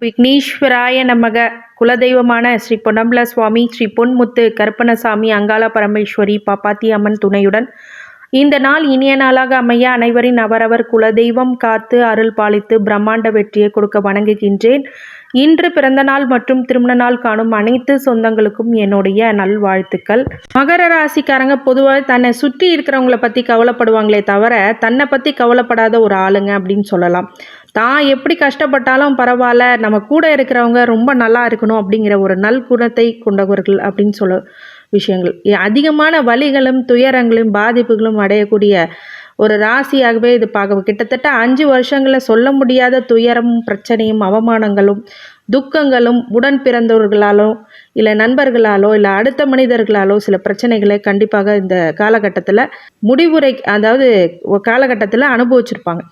விக்னேஸ்வராய நமக. குலதெய்வமான ஸ்ரீ பொன்னம்பல சுவாமி, ஸ்ரீ பொன்முத்து கருப்பணசாமி, அங்காள பரமேஸ்வரி, பாப்பாத்தி அம்மன் துணையுடன் இந்த நாள் இனிய நாளாக அமைய அனைவரின் அவரவர் குலதெய்வம் காத்து அருள் பாலித்து பிரம்மாண்ட வெற்றியை கொடுக்க வணங்குகின்றேன். இன்று பிறந்த நாள் மற்றும் திருமண நாள் காணும் அனைத்து சொந்தங்களுக்கும் என்னுடைய நல்வாழ்த்துக்கள். மகர ராசிக்காரங்க பொதுவாக தன்னை சுற்றி இருக்கிறவங்கள பற்றி கவலைப்படுவாங்களே தவிர தன்னை பற்றி கவலைப்படாத ஒரு ஆளுங்க அப்படின்னு சொல்லலாம். தான் எப்படி கஷ்டப்பட்டாலும் பரவாயில்ல, நம்ம கூட இருக்கிறவங்க ரொம்ப நல்லா இருக்கணும் அப்படிங்கிற ஒரு நல்குணத்தை கொண்டவர்கள் அப்படின்னு சொல்ல விஷயங்கள். அதிகமான வலிகளும் துயரங்களும் பாதிப்புகளும் அடையக்கூடிய ஒரு ராசியாகவே இது பார்க்க கிட்டத்தட்ட 5 வருஷங்களில் சொல்ல முடியாத துயரமும் பிரச்சனையும் அவமானங்களும் துக்கங்களும் உடன் பிறந்தவர்களாலோ இல்லை நண்பர்களாலோ இல்லை அடுத்த மனிதர்களாலோ சில பிரச்சனைகளை கண்டிப்பாக இந்த காலகட்டத்தில் முடிவுரை அதாவது காலகட்டத்தில் அனுபவிச்சிருப்பாங்க.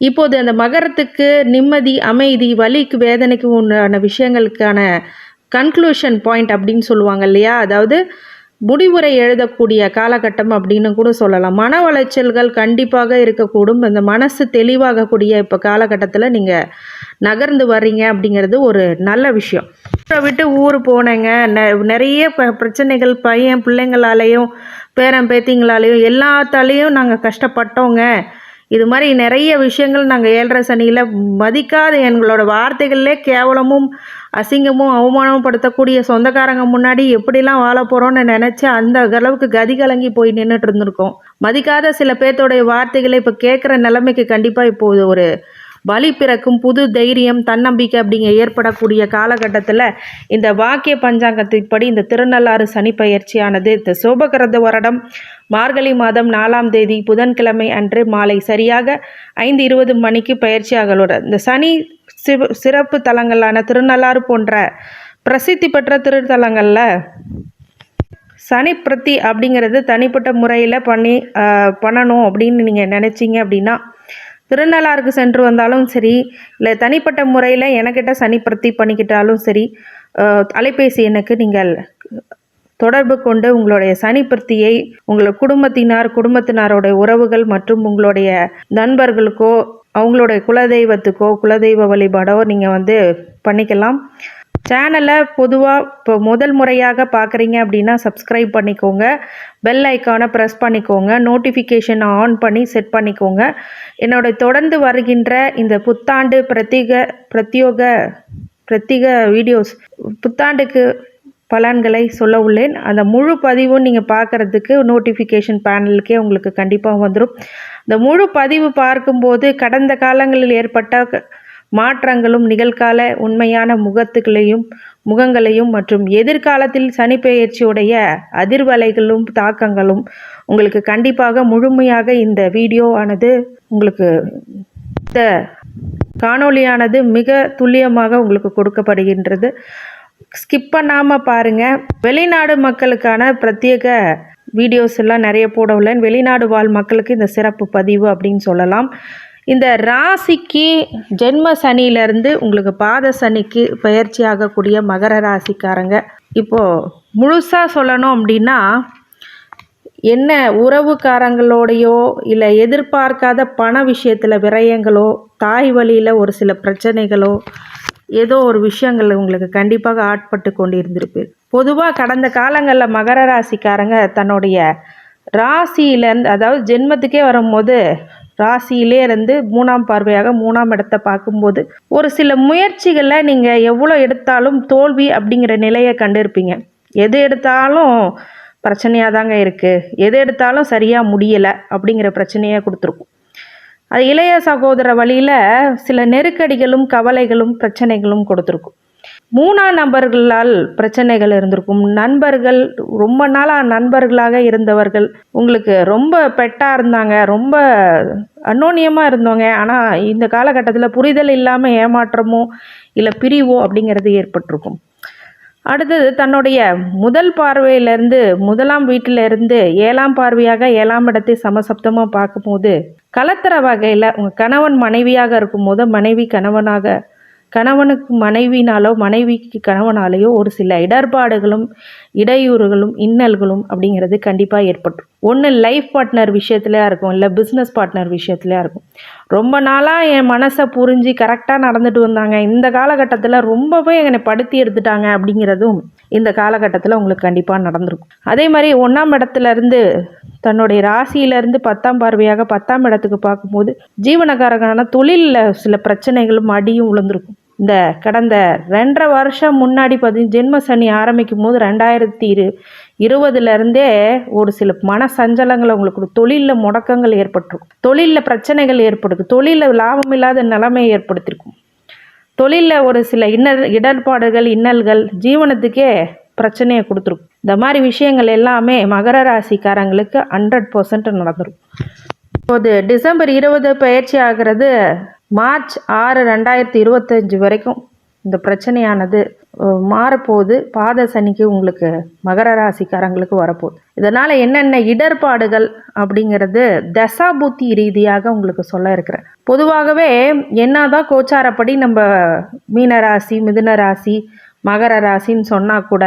இப்போது அந்த மகரத்துக்கு நிம்மதி, அமைதி, வலிக்கு, வேதனைக்கு உண்டான விஷயங்களுக்கான கன்க்ளூஷன் பாயிண்ட் அப்படின்னு சொல்லுவாங்க இல்லையா, அதாவது முடிவுரை எழுதக்கூடிய காலகட்டம் அப்படின்னு கூட சொல்லலாம். மன உளைச்சல்கள் கண்டிப்பாக இருக்கக்கூடும். இந்த மனசு தெளிவாகக்கூடிய இப்போ காலகட்டத்தில் நீங்கள் நகர்ந்து வர்றீங்க அப்படிங்கிறது ஒரு நல்ல விஷயம். ஊரை விட்டு ஊர் போனேங்க, நிறைய பிரச்சனைகள் பையன் பிள்ளைங்களாலேயும் பேரன் பேத்திங்களாலேயும் எல்லாத்தாலேயும் நாங்கள் கஷ்டப்பட்டோங்க. இது மாதிரி நிறைய விஷயங்கள் நாங்கள் 7.5 சனியில் மதிக்காத எங்களோட வார்த்தைகளிலே கேவலமும் அசிங்கமும் அவமானமும் படுத்தக்கூடிய சொந்தக்காரங்க முன்னாடி எப்படிலாம் வாழ போகிறோன்னு நினச்சி அந்த அளவுக்கு கதி கலங்கி போய் நின்றுட்டு இருந்திருக்கோம். மதிக்காத சில பேர்த்தோடைய வார்த்தைகளை இப்போ கேட்குற நிலைமைக்கு கண்டிப்பாக இப்போது ஒரு வலி பிறக்கும், புது தைரியம், தன்னம்பிக்கை அப்படிங்க ஏற்படக்கூடிய காலகட்டத்தில் இந்த வாக்கிய பஞ்சாங்கத்தின்படி இந்த திருநள்ளாறு சனி பயிற்சியானது இந்த சோபகிருத வருடம் மார்கழி மாதம் 4ஆம் தேதி புதன்கிழமை அன்று மாலை சரியாக 5:20 மணிக்கு பயிற்சியாகலோட இந்த சனி சிறப்பு தலங்களான திருநள்ளாறு போன்ற பிரசித்தி பெற்ற திருத்தலங்களில் சனி பிரத்தி அப்படிங்கிறது தனிப்பட்ட முறையில் பண்ணணும் அப்படின்னு நீங்கள் நினச்சிங்க அப்படின்னா திருநள்ளாறுக்கு சென்று வந்தாலும் சரி, இல்லை தனிப்பட்ட முறையில் எனக்கிட்ட சனி பிரத்தி பண்ணிக்கிட்டாலும் சரி, அலைபேசி எண்ணுக்கு நீங்கள் தொடர்பு கொண்டு உங்களுடைய சனி பிரத்தியை உங்களோட குடும்பத்தினாரோட உறவுகள் மற்றும் உங்களுடைய நண்பர்களுக்கோ அவங்களுடைய குலதெய்வத்துக்கோ குலதெய்வ வழிபாடோ நீங்கள் பண்ணிக்கலாம். சேனலை பொதுவாக இப்போ முதல் முறையாக பார்க்குறீங்க அப்படின்னா சப்ஸ்கிரைப் பண்ணிக்கோங்க, பெல் ஐக்கானை ப்ரெஸ் பண்ணிக்கோங்க, நோட்டிஃபிகேஷனை ஆன் பண்ணி செட் பண்ணிக்கோங்க. என்னோட தொடர்ந்து வருகின்ற இந்த புத்தாண்டு பிரத்யேக வீடியோஸ் புத்தாண்டுக்கு பலன்களை சொல்ல உள்ளேன். அந்த முழு பதிவும் நீங்கள் பார்க்குறதுக்கு நோட்டிஃபிகேஷன் பேனலுக்கே உங்களுக்கு கண்டிப்பாக வந்துடும். இந்த முழு பதிவு பார்க்கும்போது கடந்த காலங்களில் ஏற்பட்ட மாற்றங்களும் நிகழ்கால உண்மையான முகங்களையும் மற்றும் எதிர்காலத்தில் சனிப்பெயர்ச்சியுடைய அதிர்வலைகளும் தாக்கங்களும் உங்களுக்கு கண்டிப்பாக முழுமையாக இந்த வீடியோ ஆனது உங்களுக்கு இந்த காணொளியானது மிக துல்லியமாக உங்களுக்கு கொடுக்கப்படுகின்றது. ஸ்கிப் பண்ணாமல் பாருங்கள். வெளிநாடு மக்களுக்கான பிரத்யேக வீடியோஸ் எல்லாம் நிறைய போட உள்ளேன். வெளிநாடு வாழ் மக்களுக்கு இந்த சிறப்பு பதிவு அப்படின்னு சொல்லலாம். இந்த ராசிக்கு ஜென்ம சனியிலேருந்து உங்களுக்கு பாத சனிக்கு பயிற்சி ஆகக்கூடிய மகர ராசிக்காரங்க இப்போது முழுசாக சொல்லணும் அப்படின்னா என்ன உறவுக்காரங்களோடையோ இல்லை எதிர்பார்க்காத பண விஷயத்தில் விரயங்களோ தாய் வழியில் ஒரு சில பிரச்சனைகளோ ஏதோ ஒரு விஷயங்கள் உங்களுக்கு கண்டிப்பாக ஆட்பட்டு கொண்டு இருந்திருப்பீர். பொதுவாக கடந்த காலங்களில் மகர ராசிக்காரங்க தன்னுடைய ராசியிலேருந்து அதாவது ஜென்மத்துக்கே வரும்போது ராசியிலே இருந்து 3ஆம் பார்வையாக 3ஆம் இடத்தை பார்க்கும்போது ஒரு சில முயற்சிகளை நீங்கள் எவ்வளோ எடுத்தாலும் தோல்வி அப்படிங்கிற நிலையை கண்டிருப்பீங்க. எது எடுத்தாலும் பிரச்சனையாக தாங்க இருக்குது, எது எடுத்தாலும் சரியாக முடியலை அப்படிங்கிற பிரச்சனையாக கொடுத்துருக்கும். அது இளைய சகோதர வழியில் சில நெருக்கடிகளும் கவலைகளும் பிரச்சனைகளும் கொடுத்துருக்கும். 3ஆம் நபர்களால் பிரச்சனைகள் இருந்திருக்கும். நண்பர்கள் ரொம்ப நாளாக நண்பர்களாக இருந்தவர்கள் உங்களுக்கு ரொம்ப பெட்டாக இருந்தாங்க, ரொம்ப அன்னோன்யமாக இருந்தவங்க. ஆனால் இந்த காலகட்டத்தில் புரிதல் இல்லாமல் ஏமாற்றமோ இல்லை பிரிவோ அப்படிங்கிறது ஏற்பட்டிருக்கும். அடுத்தது தன்னுடைய முதல் பார்வையிலேருந்து 1ஆம் வீட்டிலேருந்து 7ஆம் பார்வையாக 7ஆம் இடத்தை சமசப்தமாக பார்க்கும்போது கலத்தர வகையில் உங்கள் கணவன் மனைவியாக இருக்கும்போது மனைவி கணவனாக கணவனுக்கு மனைவினாலோ மனைவிக்கு கணவனாலேயோ ஒரு சில இடர்பாடுகளும் இடையூறுகளும் இன்னல்களும் அப்படிங்கிறது கண்டிப்பாக ஏற்படும். ஒன்று லைஃப் பார்ட்னர் விஷயத்துலையா இருக்கும், இல்லை பிஸ்னஸ் பார்ட்னர் விஷயத்துலையா இருக்கும். ரொம்ப நாளாக என் மனசை புரிஞ்சு கரெக்டாக நடந்துட்டு வந்தாங்க, இந்த காலகட்டத்தில் ரொம்பவே என்னை படுத்தி எடுத்துட்டாங்க அப்படிங்கிறதும் இந்த காலகட்டத்தில் உங்களுக்கு கண்டிப்பாக நடந்திருக்கும். அதே மாதிரி 1ஆம் இடத்துலேருந்து தன்னுடைய ராசியிலேருந்து 10ஆம் பார்வையாக 10ஆம் இடத்துக்கு பார்க்கும்போது ஜீவனக்காரகனான தொழிலில் சில பிரச்சனைகளும் அடியும் விழுந்திருக்கும். இந்த கடந்த 2.5 வருஷம் முன்னாடி ஜென்ம சனி ஆரம்பிக்கும் போது 2020 ஒரு சில மன சஞ்சலங்கள் உங்களுக்கு தொழிலில் முடக்கங்கள் ஏற்பட்டிருக்கும், தொழிலில் பிரச்சனைகள் ஏற்படுது, தொழிலில் லாபம் இல்லாத நிலைமையை ஏற்படுத்தியிருக்கும், தொழிலில் ஒரு சில இடர்பாடுகள் இன்னல்கள் ஜீவனத்துக்கே பிரச்சனையை கொடுத்துருக்கும். இந்த மாதிரி விஷயங்கள் எல்லாமே மகர ராசிக்காரங்களுக்கு 100% நடந்துடும். இப்போது டிசம்பர் 20 பயிற்சி ஆகிறது மார்ச் 6, 2025 வரைக்கும் இந்த பிரச்சனையானது மாறப்போகுது. பாத சனிக்கு உங்களுக்கு மகர ராசிக்காரங்களுக்கு வரப்போகுது. இதனால் என்னென்ன இடர்பாடுகள் அப்படிங்கிறது தசாபுத்தி ரீதியாக உங்களுக்கு சொல்ல இருக்கிறேன். பொதுவாகவே என்னதான் கோச்சாரப்படி நம்ம மீனராசி, மிதுன ராசி, மகர ராசின்னு சொன்னால் கூட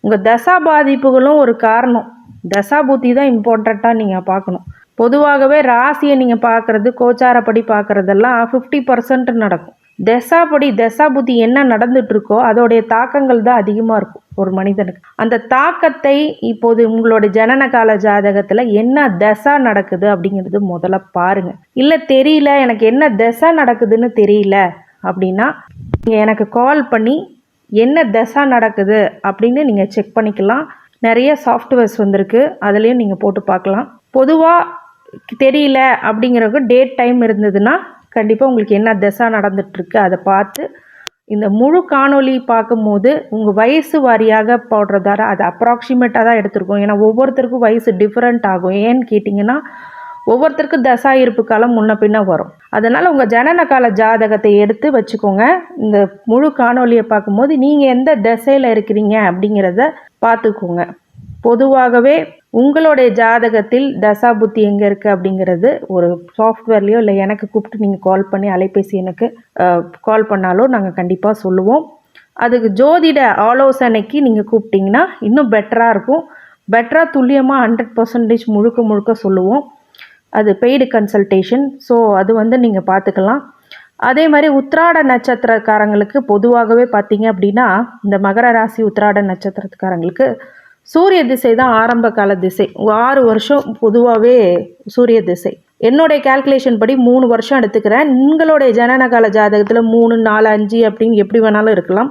உங்கள் தசா பாதிப்புகளும் ஒரு காரணம். தசாபுத்தி தான் இம்பார்ட்டண்ட்டாக நீங்கள் பார்க்கணும். பொதுவாகவே ராசியை நீங்கள் பார்க்குறது, கோச்சாரப்படி பார்க்குறதெல்லாம் 50% நடக்கும். தசா புத்தி என்ன நடந்துட்டுருக்கோ அதோடைய தாக்கங்கள் தான் அதிகமாக இருக்கும் ஒரு மனிதனுக்கு. அந்த தாக்கத்தை இப்போது உங்களோட ஜனன கால ஜாதகத்தில் என்ன தசா நடக்குது அப்படிங்கிறது முதல்ல பாருங்கள். இல்லை தெரியல, எனக்கு என்ன தசா நடக்குதுன்னு தெரியல அப்படின்னா நீங்கள் எனக்கு கால் பண்ணி என்ன தசா நடக்குது அப்படின்னு நீங்கள் செக் பண்ணிக்கலாம். நிறைய சாஃப்ட்வேர்ஸ் வந்திருக்கு, அதுலேயும் நீங்கள் போட்டு பார்க்கலாம். பொதுவாக தெரியல அப்படிங்கிறதுக்கு டேட் டைம் இருந்ததுன்னா கண்டிப்பாக உங்களுக்கு என்ன தசா நடந்துட்டுருக்கு அதை பார்த்து இந்த முழு காணொலி பார்க்கும்போது உங்கள் வயசு வாரியாக போடுறதால அது அப்ராக்சிமேட்டாக தான் எடுத்துருக்கோம். ஏன்னா ஒவ்வொருத்தருக்கும் வயசு டிஃப்ரெண்ட் ஆகும். ஏன்னு கேட்டிங்கன்னா ஒவ்வொருத்தருக்கும் தசா இருப்பு காலம் முன்ன பின்ன வரும். அதனால் உங்கள் ஜனன கால ஜாதகத்தை எடுத்து வச்சுக்கோங்க. இந்த முழு காணொலியை பார்க்கும்போது நீங்கள் எந்த தசையில் இருக்கிறீங்க அப்படிங்கிறத பார்த்துக்கோங்க. பொதுவாகவே உங்களுடைய ஜாதகத்தில் தசா புத்தி எங்கே இருக்குது அப்படிங்கிறது ஒரு சாஃப்ட்வேர்லேயோ இல்லை எனக்கு கூப்பிட்டு நீங்கள் கால் பண்ணி அலைபேசி எனக்கு கால் பண்ணாலும் நாங்கள் கண்டிப்பாக சொல்லுவோம். அதுக்கு ஜோதிட ஆலோசனைக்கு நீங்கள் கூப்பிட்டிங்கன்னா இன்னும் பெட்டராக இருக்கும். பெட்டராக துல்லியமாக 100% முழுக்க சொல்லுவோம். அது பெய்டு கன்சல்டேஷன். ஸோ அது நீங்கள் பார்த்துக்கலாம். அதே மாதிரி உத்திராட நட்சத்திரக்காரங்களுக்கு பொதுவாகவே பார்த்தீங்க அப்படின்னா இந்த மகர ராசி உத்திராட நட்சத்திரக்காரங்களுக்கு சூரிய திசை தான் ஆரம்ப கால திசை. 6 வருஷம் பொதுவாகவே சூரிய திசை. என்னுடைய கால்குலேஷன் படி 3 வருஷம் எடுத்துக்கிறேன். உங்களுடைய ஜனன கால ஜாதகத்தில் 3, 4, 5 அப்படின்னு எப்படி வேணாலும் இருக்கலாம்.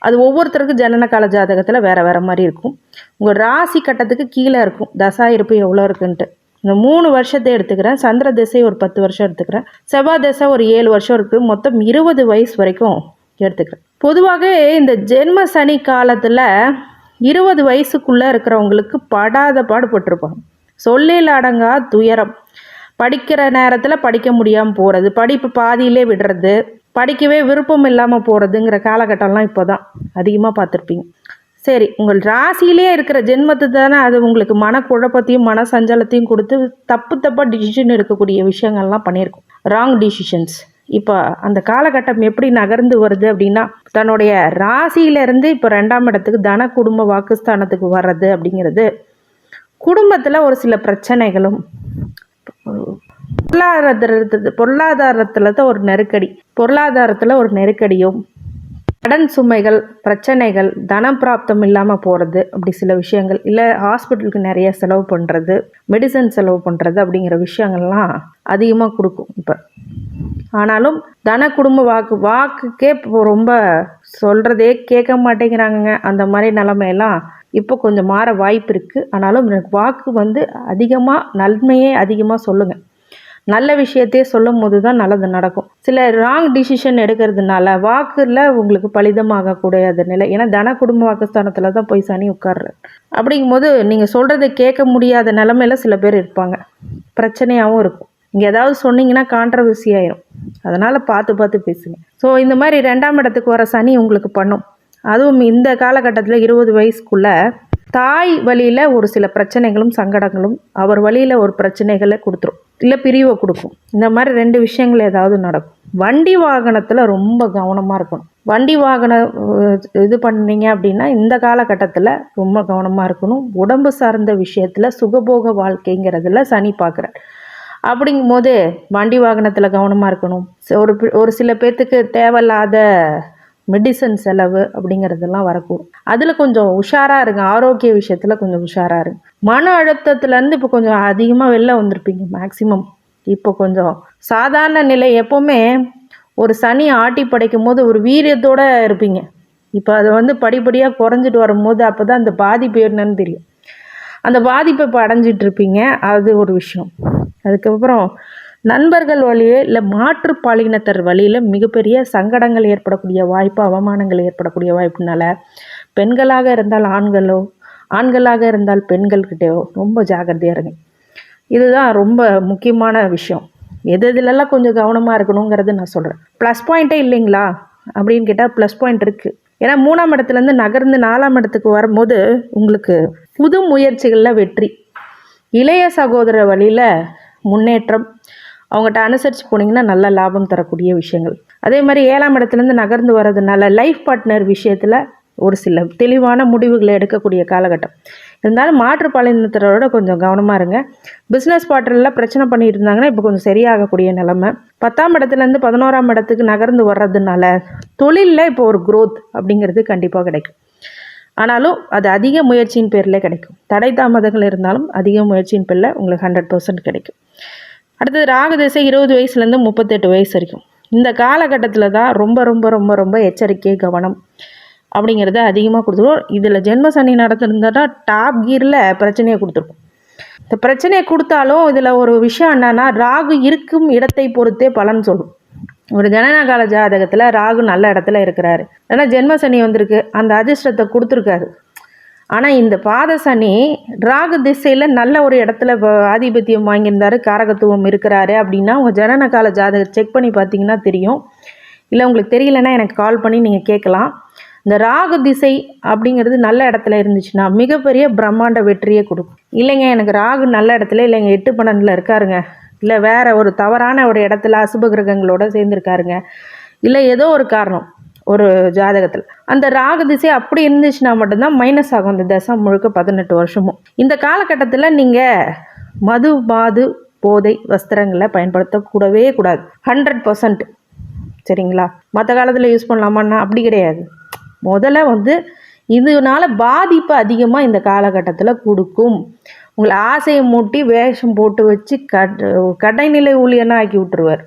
அது ஒவ்வொருத்தருக்கும் ஜனன கால ஜாதகத்தில் வேறு மாதிரி இருக்கும். உங்கள் ராசி கட்டத்துக்கு கீழே இருக்கும் தசா இருப்பு எவ்வளோ இருக்குன்ட்டு. இந்த 3 வருஷத்தை எடுத்துக்கிறேன். சந்திர திசை ஒரு 10 வருஷம் எடுத்துக்கிறேன். செவ்வாய் திசை ஒரு 7 வருஷம் இருக்குது. மொத்தம் 20 வயசு வரைக்கும் எடுத்துக்கிறேன். பொதுவாக இந்த ஜென்ம சனி காலத்தில் 20 வயசுக்குள்ளே இருக்கிறவங்களுக்கு படாத பாடுபட்டிருப்பாங்க. சொல்லில் அடங்கா துயரம். படிக்கிற நேரத்தில் படிக்க முடியாமல் போகிறது, படிப்பு பாதியிலே விடுறது, படிக்கவே விருப்பம் இல்லாமல் போகிறதுங்கிற காலகட்டம்லாம் இப்போ தான் அதிகமாக பார்த்துருப்பீங்க. சரி, உங்கள் ராசியிலே இருக்கிற ஜென்மத்து தானே அது உங்களுக்கு மனக்குழப்பத்தையும் மன சஞ்சலத்தையும் கொடுத்து தப்பாக டிசிஷன் எடுக்கக்கூடிய விஷயங்கள்லாம் பண்ணியிருக்கோம், ராங் டிசிஷன்ஸ். இப்போ அந்த காலகட்டம் எப்படி நகர்ந்து வருது அப்படின்னா தன்னுடைய ராசியிலேருந்து இப்போ 2ஆம் இடத்துக்கு தன குடும்ப வாக்குஸ்தானத்துக்கு வர்றது அப்படிங்கிறது குடும்பத்தில் ஒரு சில பிரச்சனைகளும் பொருளாதாரத்தில் தான் ஒரு நெருக்கடியும் கடன் சுமைகள், பிரச்சனைகள், தனம் பிராப்தம் இல்லாமல் போகிறது, அப்படி சில விஷயங்கள், இல்லை ஹாஸ்பிட்டலுக்கு நிறைய செலவு பண்ணுறது, மெடிசன் செலவு பண்ணுறது அப்படிங்கிற விஷயங்கள்லாம் அதிகமாக கொடுக்கும். இப்போ ஆனாலும் தன குடும்ப வாக்குக்கே இப்போ ரொம்ப சொல்கிறதே கேட்க மாட்டேங்கிறாங்க. அந்த மாதிரி நிலமையெல்லாம் இப்போ கொஞ்சம் மாற வாய்ப்பு இருக்குது. ஆனாலும் எனக்கு வாக்கு அதிகமாக நன்மையே அதிகமாக சொல்லுங்கள். நல்ல விஷயத்தையே சொல்லும் போது தான் நல்லது நடக்கும். சில ராங் டிசிஷன் எடுக்கிறதுனால வாக்குல உங்களுக்கு பலிதமாகக்கூடிய நிலை. ஏன்னா தன குடும்ப வாக்குஸ்தானத்தில் தான் போய் சனி உட்கார்றாரு. அப்படிங்கும்போது நீங்கள் சொல்கிறத கேட்க முடியாத நிலமையில சில பேர் இருப்பாங்க. பிரச்சனையாகவும் இருக்கும். நீங்கள் ஏதாவது சொன்னீங்கன்னா கான்ட்ரவர்சி ஆயிரும். அதனால் பார்த்து பேசுங்க. ஸோ இந்த மாதிரி 2ஆம் இடத்துக்கு வர சனி உங்களுக்கு பண்ணும். அதுவும் இந்த காலகட்டத்தில் 20 வயசுக்குள்ளே தாய் வழியில் ஒரு சில பிரச்சனைகளும் சங்கடங்களும் அவர் வழியில் ஒரு பிரச்சனைகளை கொடுத்துரும். இல்லை பிரிவை கொடுக்கும். இந்த மாதிரி 2 விஷயங்கள் ஏதாவது நடக்கும். வண்டி வாகனத்தில் ரொம்ப கவனமாக இருக்கணும். வண்டி வாகனம் இது பண்ணீங்க அப்படின்னா இந்த காலகட்டத்தில் ரொம்ப கவனமாக இருக்கணும். உடம்பு சார்ந்த விஷயத்தில் சுகபோக வாழ்க்கைங்கிறதுல சனி பார்க்குறார். அப்படிங்கும்போது வண்டி வாகனத்தில் கவனமாக இருக்கணும். ஒரு சில பேர்த்துக்கு தேவையில்லாத மெடிசன் செலவு அப்படிங்கிறதெல்லாம் வரக்கூடும். அதில் கொஞ்சம் உஷாராக இருங்க. ஆரோக்கிய விஷயத்தில் கொஞ்சம் உஷாராக இருங்க. மன அழுத்தத்துலேருந்து இப்போ கொஞ்சம் அதிகமாக வெளில வந்திருப்பீங்க மேக்சிமம். இப்போ கொஞ்சம் சாதாரண நிலை. எப்போவுமே ஒரு சனி ஆட்டி படைக்கும் போது ஒரு வீரியத்தோடு இருப்பீங்க. இப்போ அது படிப்படியாக குறைஞ்சிட்டு வரும்போது அப்போ தான் அந்த பாதிப்பு என்னன்னு தெரியும். அந்த பாதிப்பை இப்போ அடைஞ்சிட்டு இருப்பீங்க. அது ஒரு விஷயம். அதுக்கப்புறம் நண்பர்கள் வழியே இல்லை மாற்றுப்பாலினத்தர் வழியில் மிகப்பெரிய சங்கடங்கள் ஏற்படக்கூடிய வாய்ப்பு, அவமானங்கள் ஏற்படக்கூடிய வாய்ப்புனால பெண்களாக இருந்தால் ஆண்களோ, ஆண்களாக இருந்தால் பெண்கள்கிட்டயோ ரொம்ப ஜாக்கிரதையாக இருங்க. இதுதான் ரொம்ப முக்கியமான விஷயம். எதுலெல்லாம் கொஞ்சம் கவனமாக இருக்கணுங்கிறது நான் சொல்கிறேன். ப்ளஸ் பாயிண்ட்டே இல்லைங்களா அப்படின்னு கேட்டால் ப்ளஸ் பாயிண்ட் இருக்குது. ஏன்னா 3ஆம் இடத்துலேருந்து நகர்ந்து 4ஆம் இடத்துக்கு வரும்போது உங்களுக்கு புது முயற்சிகளில் வெற்றி, இளைய சகோதர வழியில் முன்னேற்றம், அவங்ககிட்ட அனுசரித்து போனீங்கன்னா நல்ல லாபம் தரக்கூடிய விஷயங்கள். அதே மாதிரி 7ஆம் இடத்துலேருந்து நகர்ந்து வர்றதுனால லைஃப் பார்ட்னர் விஷயத்தில் ஒரு சில தெளிவான முடிவுகளை எடுக்கக்கூடிய காலகட்டம். இருந்தாலும் மாற்றுப்பாலினத்தரோட கொஞ்சம் கவனமாக இருங்க. பிஸ்னஸ் பார்ட்னரில் பிரச்சனை பண்ணிட்டு இருந்தாங்கன்னா இப்போ கொஞ்சம் சரியாகக்கூடிய நிலைமை. 10ஆம் இடத்துலேருந்து 11ஆம் இடத்துக்கு நகர்ந்து வர்றதுனால தொழிலில் இப்போ ஒரு growth அப்படிங்கிறது கண்டிப்பாக கிடைக்கும். ஆனாலும் அது அதிக முயற்சியின் பேரில் கிடைக்கும். தடை தாமதங்கள் இருந்தாலும் அதிக முயற்சியின் பேரில் உங்களுக்கு 100% கிடைக்கும். அடுத்தது ராகு திசை 20 வயசுலேருந்து 38 வயசு வரைக்கும். இந்த காலகட்டத்தில் தான் ரொம்ப ரொம்ப ரொம்ப ரொம்ப எச்சரிக்கை, கவனம் அப்படிங்கிறத அதிகமாக கொடுத்துருவோம். இதில் ஜென்ம சனி நடந்துருந்தா டாப் கீரில் பிரச்சனையை கொடுத்துருக்கும். இந்த பிரச்சனையை கொடுத்தாலும் இதில் ஒரு விஷயம் என்னன்னா, ராகு இருக்கும் இடத்தை பொறுத்தே பலன் சொல்லும். ஒரு ஜனனகால ஜாதகத்தில் ராகு நல்ல இடத்துல இருக்கிறாரு, ஏன்னா ஜென்ம சனி வந்திருக்கு, அந்த அதிர்ஷ்டத்தை கொடுத்துருக்காரு. ஆனால் இந்த பாத சனி ராகு திசையில் நல்ல ஒரு இடத்துல ஆதிபத்தியம் வாங்கியிருந்தாரு, காரகத்துவம் இருக்கிறாரு அப்படின்னா உங்கள் ஜனனகால ஜாதகம் செக் பண்ணி பார்த்தீங்கன்னா தெரியும். இல்லை உங்களுக்கு தெரியலன்னா எனக்கு கால் பண்ணி நீங்கள் கேட்கலாம். இந்த ராகு திசை அப்படிங்கிறது நல்ல இடத்துல இருந்துச்சுன்னா மிகப்பெரிய பிரம்மாண்ட வெற்றியை கொடுக்கும். இல்லைங்க எனக்கு ராகு நல்ல இடத்துல இல்லைங்க 8 12 இருக்காருங்க, இல்லை வேற ஒரு தவறான ஒரு இடத்துல அசுப கிரகங்களோட சேர்ந்துருக்காருங்க, இல்லை ஏதோ ஒரு காரணம் ஒரு ஜாதகத்தில் அந்த ராகு திசை அப்படி இருந்துச்சுன்னா மட்டும்தான் மைனஸ் ஆகும் அந்த தசை முழுக்க 18 வருஷமும். இந்த காலகட்டத்தில் நீங்கள் மது, மாது, போதை வஸ்திரங்களை பயன்படுத்தக்கூடவே கூடாது. 100%. சரிங்களா? மற்ற காலத்தில் யூஸ் பண்ணலாமான்னா அப்படி கிடையாது. முதல்ல இதனால பாதிப்பு அதிகமாக இந்த காலகட்டத்தில் கொடுக்கும். உங்களை ஆசையை மூட்டி வேஷம் போட்டு வச்சு கடைநிலை ஊழியனாக ஆக்கி விட்டுருவார்.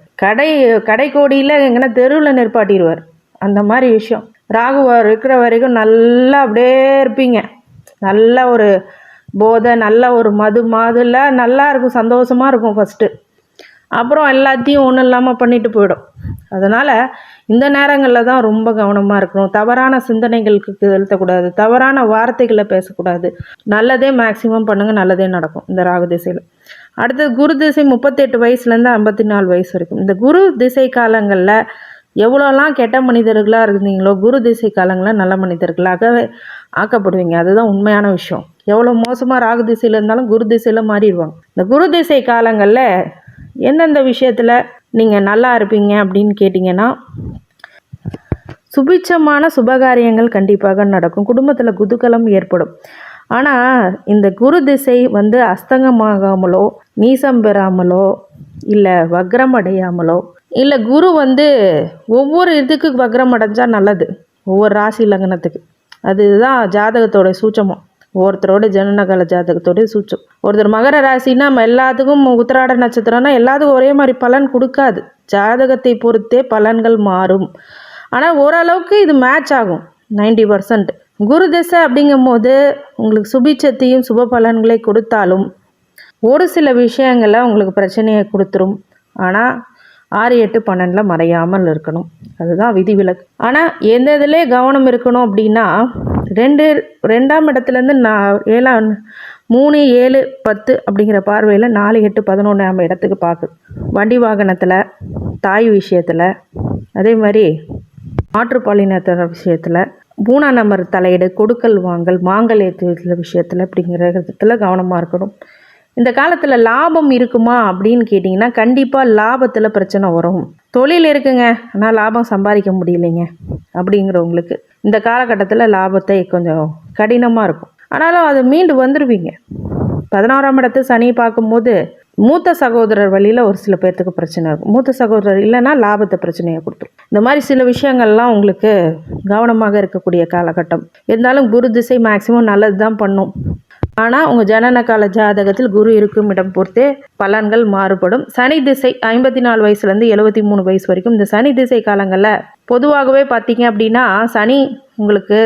கடைக்கோடியில் எங்கன்னா தெருவில் நிற்பாட்டிடுவார். அந்த மாதிரி விஷயம். ராகு இருக்கிற வரைக்கும் நல்லா அப்படியே இருப்பீங்க. நல்ல ஒரு போதை, நல்ல ஒரு மாதுல நல்லா இருக்கும், சந்தோஷமாக இருக்கும் ஃபஸ்ட்டு. அப்புறம் எல்லாத்தையும் ஒன்றும் இல்லாமல் பண்ணிட்டு போயிடும். அதனால் இந்த நேரங்களில் தான் ரொம்ப கவனமாக இருக்கணும். தவறான சிந்தனைகளுக்கு செலுத்தக்கூடாது, தவறான வார்த்தைகளை பேசக்கூடாது. நல்லதே மேக்சிமம் பண்ணுங்கள், நல்லதே நடக்கும் இந்த ராகு திசையில். அடுத்தது குரு திசை 38 வயசுலேருந்து 54 வயசு வரைக்கும். இந்த குரு திசை காலங்களில் எவ்வளோலாம் கெட்ட மனிதர்களாக இருந்தீங்களோ குரு திசை காலங்களில் நல்ல மனிதர்களாக ஆக்கப்படுவீங்க. அதுதான் உண்மையான விஷயம். எவ்வளோ மோசமாக ராகு திசையில் இருந்தாலும் குரு திசையில் மாறிடுவாங்க. இந்த குரு திசை காலங்களில் எந்தெந்த விஷயத்தில் நீங்கள் நல்லா இருப்பீங்க அப்படின்னு கேட்டிங்கன்னா, சுபிட்சமான சுபகாரியங்கள் கண்டிப்பாக நடக்கும். குடும்பத்தில் குதூகலம் ஏற்படும். ஆனால் இந்த குரு திசை அஸ்தங்கமாகாமலோ, நீசம் பெறாமலோ, இல்லை வக்ரம் அடையாமலோ, இல்லை குரு ஒவ்வொரு இதுக்கு வக்ரம் அடைஞ்சால் நல்லது. ஒவ்வொரு ராசி லக்னத்துக்கு அதுதான் ஜாதகத்தோட சூட்சமம். ஒவ்வொருத்தரோட ஜனனகால ஜாதகத்தோட சூட்சம். ஒருத்தர் மகர ராசினா நம்ம எல்லாத்துக்கும் உத்திராட நட்சத்திரம்னா எல்லாத்துக்கும் ஒரே மாதிரி பலன் கொடுக்காது. ஜாதகத்தை பொறுத்தே பலன்கள் மாறும். ஆனால் ஓரளவுக்கு இது மேட்ச் ஆகும் 90%. குரு திசை அப்படிங்கும் போது உங்களுக்கு சுபிட்சத்தையும் சுப பலன்களை கொடுத்தாலும் ஒரு சில விஷயங்களில் உங்களுக்கு பிரச்சனையை கொடுத்துரும். ஆனால் 6, 8, 12 மறையாமல் இருக்கணும். அதுதான் விதிவிலக்கு. ஆனால் எந்த இதிலே கவனம் இருக்கணும் அப்படின்னா 2ஆம் இடத்துலேருந்து 3, 7, 10 அப்படிங்கிற பார்வையில் 4, 8, 11ஆம் இடத்துக்கு பார்க்குது. வண்டி வாகனத்தில், தாய் விஷயத்தில், அதே மாதிரி மாற்றுப்பாலினத்தர் விஷயத்தில், 3ஆம் நம்பர் தலையீடு, கொடுக்கல் வாங்கல், மாங்கல்யத்தில் விஷயத்தில் அப்படிங்கிற விதத்தில் கவனமாக இருக்கணும். இந்த காலத்தில் லாபம் இருக்குமா அப்படின்னு கேட்டிங்கன்னா கண்டிப்பாக லாபத்தில் பிரச்சனை வரும். தொழில் இருக்குங்க, ஆனால் லாபம் சம்பாதிக்க முடியலைங்க அப்படிங்கிறவங்களுக்கு இந்த காலகட்டத்தில் லாபத்தை கொஞ்சம் கடினமாக இருக்கும். ஆனாலும் அது மீண்டு வந்துடுவீங்க. 11ஆம் இடத்து சனி பார்க்கும்போது மூத்த சகோதரர் வழியில் ஒரு சில பேர்த்துக்கு பிரச்சனை இருக்கும். மூத்த சகோதரர் இல்லைன்னா லாபத்தை பிரச்சனையை கொடுத்துரும். இந்த மாதிரி சில விஷயங்கள்லாம் உங்களுக்கு கவனமாக இருக்கக்கூடிய காலகட்டம். இருந்தாலும் குரு திசை மேக்சிமம் நல்லது தான் பண்ணும். ஆனால் உங்கள் ஜனன கால ஜாதகத்தில் குரு இருக்கும் இடம் பொறுத்தே பலன்கள் மாறுபடும். சனி திசை 54 வயசுலேருந்து 73 வயசு வரைக்கும் இந்த சனி திசை காலங்களில் பொதுவாகவே பார்த்தீங்க அப்படின்னா சனி உங்களுக்கு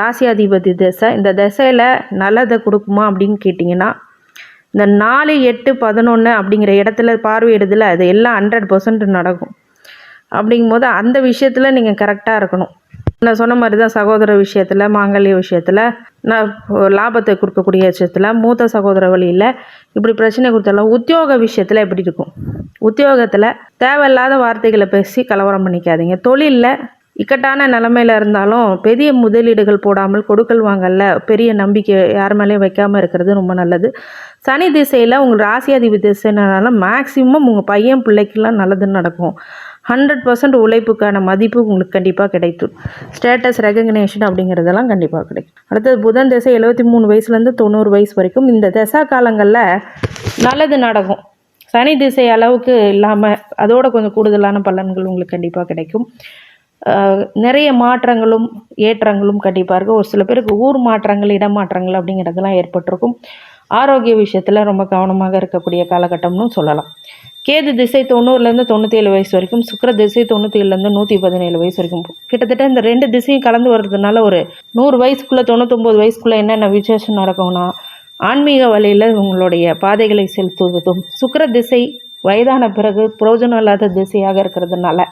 ராசியாதிபதி திசை. இந்த திசையில் நல்லதை கொடுக்குமா அப்படின்னு கேட்டிங்கன்னா இந்த 4, 8, 11 அப்படிங்கிற இடத்துல பார்வையிடுதில் அது எல்லாம் 100% நடக்கும். அப்படிங்கும்போது அந்த விஷயத்தில் நீங்கள் கரெக்டாக இருக்கணும். நான் சொன்ன மாதிரி தான் சகோதர விஷயத்தில், மாங்கல்ய விஷயத்தில், நான் லாபத்தை கொடுக்கக்கூடிய விஷயத்தில், மூத்த சகோதர வழியில் இப்படி பிரச்சனை கொடுத்தாலும் உத்தியோக விஷயத்தில் எப்படி இருக்கும்? உத்தியோகத்தில் தேவையில்லாத வார்த்தைகளை பேசி கலவரம் பண்ணிக்காதீங்க. தொழிலில் இக்கட்டான நிலமையில் இருந்தாலும் பெரிய முதலீடுகள் போடாமல் கொடுக்கல் வாங்கல பெரிய நம்பிக்கை யார் மேலேயும் வைக்காமல் இருக்கிறது ரொம்ப நல்லது. சனி திசையில் உங்கள் ராசியாதிபதி திசைனால மேக்சிமம் உங்கள் பையன் பிள்ளைக்கெல்லாம் நல்லது நடக்கும். 100% உழைப்புக்கான மதிப்பு உங்களுக்கு கண்டிப்பாக கிடைக்கும். ஸ்டேட்டஸ் ரெகக்னேஷன் அப்படிங்கிறதெல்லாம் கண்டிப்பாக கிடைக்கும். அடுத்தது புதன் திசை 73 வயசுலேருந்து 90 வயசு வரைக்கும் இந்த தசா காலங்களில் நல்லது நடக்கும். சனி திசை அளவுக்கு இல்லாமல் அதோட கொஞ்சம் கூடுதலான பலன்கள் உங்களுக்கு கண்டிப்பாக கிடைக்கும். நிறைய மாற்றங்களும் ஏற்றங்களும் கண்டிப்பாக இருக்கும். ஒரு சில பேருக்கு ஊர் மாற்றங்கள், இடமாற்றங்கள் அப்படிங்கிறதெல்லாம் ஏற்பட்டிருக்கும். ஆரோக்கிய விஷயத்தில் ரொம்ப கவனமாக இருக்கக்கூடிய காலகட்டம்னு சொல்லலாம். கேது திசை 90லேருந்து 97 வயசு வரைக்கும், சுக்கிர திசை 97லேருந்து 117 வயசு வரைக்கும். கிட்டத்தட்ட இந்த 2 திசையும் கலந்து வர்றதுனால ஒரு 100 வயசுக்குள்ளே 99 வயசுக்குள்ளே என்னென்ன விசேஷம் நடக்கும்னா ஆன்மீக வழியில் உங்களுடைய பாதைகளை செலுத்துவதும், சுக்கிர திசை வயதான பிறகு பிரயோஜனம் இல்லாத திசையாக இருக்கிறதுனால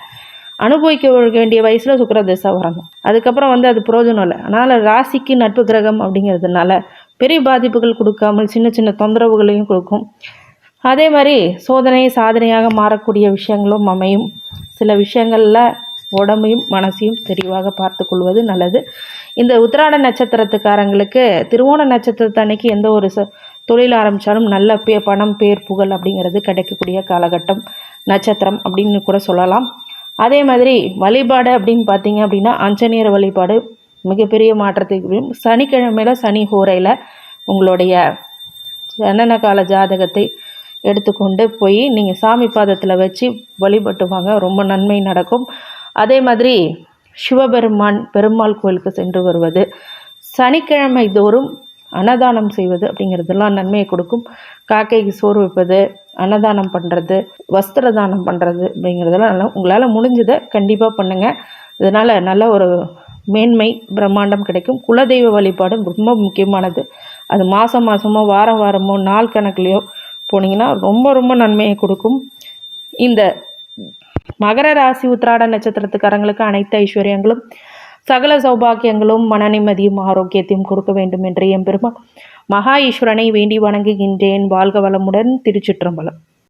அனுபவிக்க வேண்டிய வயசில் சுக்கிர திசை வரணும். அதுக்கப்புறம் அது பிரயோஜனம் இல்லை. அதனால் ராசிக்கு நட்பு கிரகம் அப்படிங்கிறதுனால பெரிய பாதிப்புகள் கொடுக்காமல் சின்ன சின்ன தொந்தரவுகளையும் கொடுக்கும். அதே மாதிரி சோதனை சாதனையாக மாறக்கூடிய விஷயங்களும் அமையும். சில விஷயங்களில் உடம்பையும் மனசையும் தெளிவாக பார்த்து கொள்வது நல்லது. இந்த உத்திராட நட்சத்திரத்துக்காரங்களுக்கு திருவோண நட்சத்திரத்து அன்னைக்கு எந்த ஒரு தொழில் ஆரம்பித்தாலும் நல்ல பணம், பேர், புகழ் அப்படிங்கிறது கிடைக்கக்கூடிய காலகட்டம், நட்சத்திரம் அப்படின்னு கூட சொல்லலாம். அதே மாதிரி வழிபாடு அப்படின்னு பார்த்தீங்க அப்படின்னா ஆஞ்சநேயர் வழிபாடு மிகப்பெரிய மாற்றத்தை குறிக்கும். சனிக்கிழமையில் சனி ஹோரையில் உங்களுடைய ஜனன கால ஜாதகத்தை எடுத்துக்கொண்டு போய் நீங்கள் சாமி பாதத்தில் வச்சு வழிபட்டு வாங்க, ரொம்ப நன்மை நடக்கும். அதே மாதிரி பெருமாள் கோயிலுக்கு சென்று வருவது, சனிக்கிழமை தோறும் அன்னதானம் செய்வது அப்படிங்கிறதெல்லாம் நன்மையை கொடுக்கும். காக்கைக்கு சோறு வைப்பது, அன்னதானம் பண்ணுறது, வஸ்திர தானம் பண்ணுறது அப்படிங்கிறதெல்லாம் நல்லா உங்களால் முடிஞ்சதை கண்டிப்பாக பண்ணுங்கள். இதனால் நல்ல ஒரு மேன்மை பிரம்மாண்டம் கிடைக்கும். குலதெய்வ வழிபாடு ரொம்ப முக்கியமானது. அது மாதமோ வாரமோ நாள் கணக்குலையோ போனீங்கன்னா ரொம்ப ரொம்ப நன்மையை கொடுக்கும். இந்த மகர ராசி உத்திராட நட்சத்திரத்துக்காரங்களுக்கு அனைத்து ஐஸ்வர்யங்களும் சகல சௌபாக்கியங்களும் மன நிம்மதியும் ஆரோக்கியத்தையும் கொடுக்க வேண்டும் என்று எம்பெருமான் மகா ஈஸ்வரனை வேண்டி வணங்குகின்றேன். வாழ்க வளமுடன். திருச்சிற்றம்பலம்.